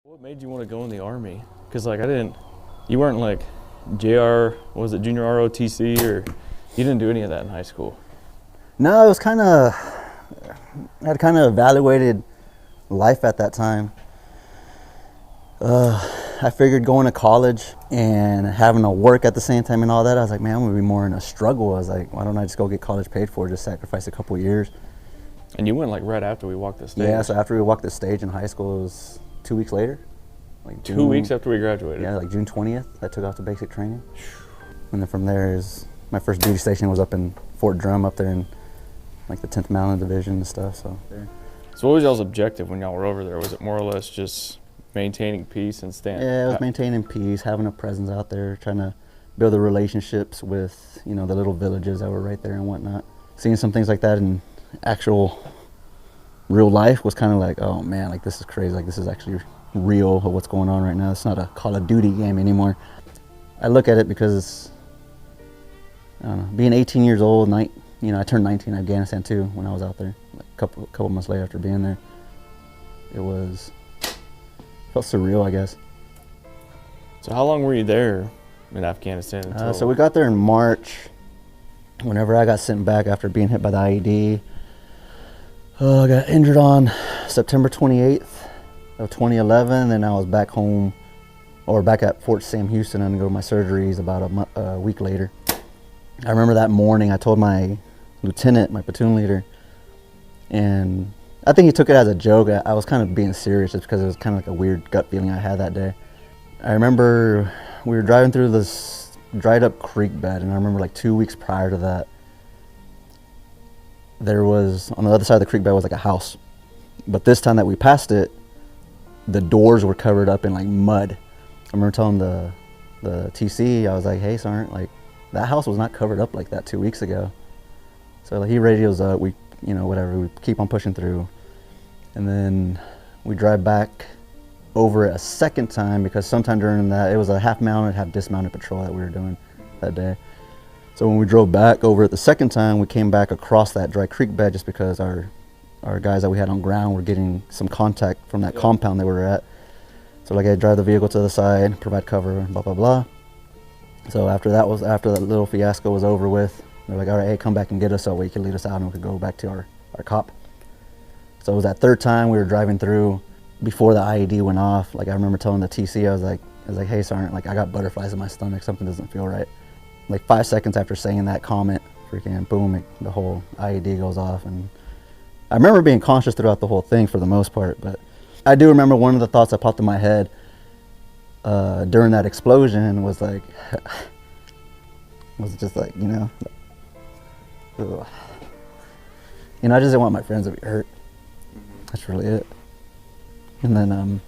What made you want to go in the Army? Because like you weren't like JR, was it junior ROTC, or you didn't do any of that in high school? No, it was I had kind of evaluated life at that time. I figured going to college and having to work at the same time and all that, I was like, man, I'm gonna be more in a struggle. I was like, why don't I just go get college paid for, just sacrifice a couple of years. And you went like right after we walked the stage? Yeah, so after we walked the stage in high school, it was 2 weeks later. Like 2 weeks after we graduated? Yeah, like June 20th, I took off to basic training. And then from there my first duty station was up in Fort Drum, up there in like the 10th Mountain Division and stuff. So what was y'all's objective when y'all were over there? Was it more or less just maintaining peace and staying? Yeah, it was maintaining peace, having a presence out there, trying to build the relationships with, the little villages that were right there and whatnot. Seeing some things like that in actual real life was kind of like, oh man, like this is crazy. Like this is actually real of what's going on right now. It's not a Call of Duty game anymore. I look at it because, I don't know, being 18 years old, I turned 19 in Afghanistan too when I was out there, like a couple months later after being there. Felt surreal, I guess. So how long were you there in Afghanistan? So we got there in March. Whenever I got sent back after being hit by the IED, I got injured on September 28th of 2011. Then I was back home, or back at Fort Sam Houston, and go to my surgeries about a week later. I remember that morning I told my lieutenant, my platoon leader, and I think he took it as a joke. I was kind of being serious just because it was kind of like a weird gut feeling I had that day. I remember we were driving through this dried up creek bed, and I remember like 2 weeks prior to that, there was, on the other side of the creek bed was like a house. But this time that we passed it, the doors were covered up in like mud. I remember telling the TC, I was like, hey Sergeant, like that house was not covered up like that 2 weeks ago. So like, he radios up, we keep on pushing through. And then we drive back over a second time because sometime during that, it was a half mounted, half dismounted patrol that we were doing that day. So when we drove back over it the second time, we came back across that dry creek bed just because our guys that we had on ground were getting some contact from that compound that we were at. So like I drive the vehicle to the side, provide cover, blah, blah, blah. So after that little fiasco was over with, they're like, all right, hey, come back and get us so we can lead us out and we could go back to our cop. So it was that third time we were driving through before the IED went off. Like I remember telling the TC, I was like, hey Sergeant, like I got butterflies in my stomach, something doesn't feel right. Like 5 seconds after saying that comment, freaking boom, the whole IED goes off. And I remember being conscious throughout the whole thing for the most part, but I do remember one of the thoughts that popped in my head during that explosion was like, was just like, ugh. I just didn't want my friends to be hurt. That's really it. And then,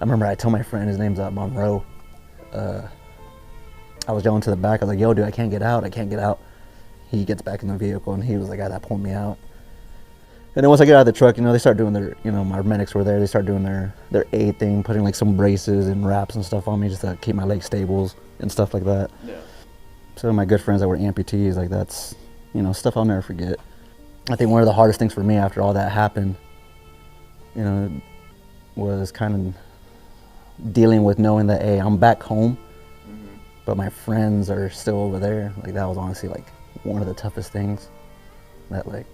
I remember I told my friend, his name's Monroe, I was yelling to the back, I was like, yo dude, I can't get out. He gets back in the vehicle and he was the guy that pulled me out. And then once I get out of the truck, they start doing their, my medics were there, they start doing their aid thing, putting like some braces and wraps and stuff on me just to keep my legs stable and stuff like that. Yeah. Some of my good friends that were amputees, like that's, stuff I'll never forget. I think one of the hardest things for me after all that happened, was kind of dealing with knowing that, hey, I'm back home, but my friends are still over there. Like that was honestly like one of the toughest things that like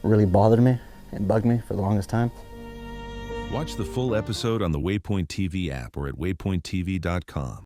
really bothered me and bugged me for the longest time. Watch the full episode on the Waypoint TV app or at waypointtv.com.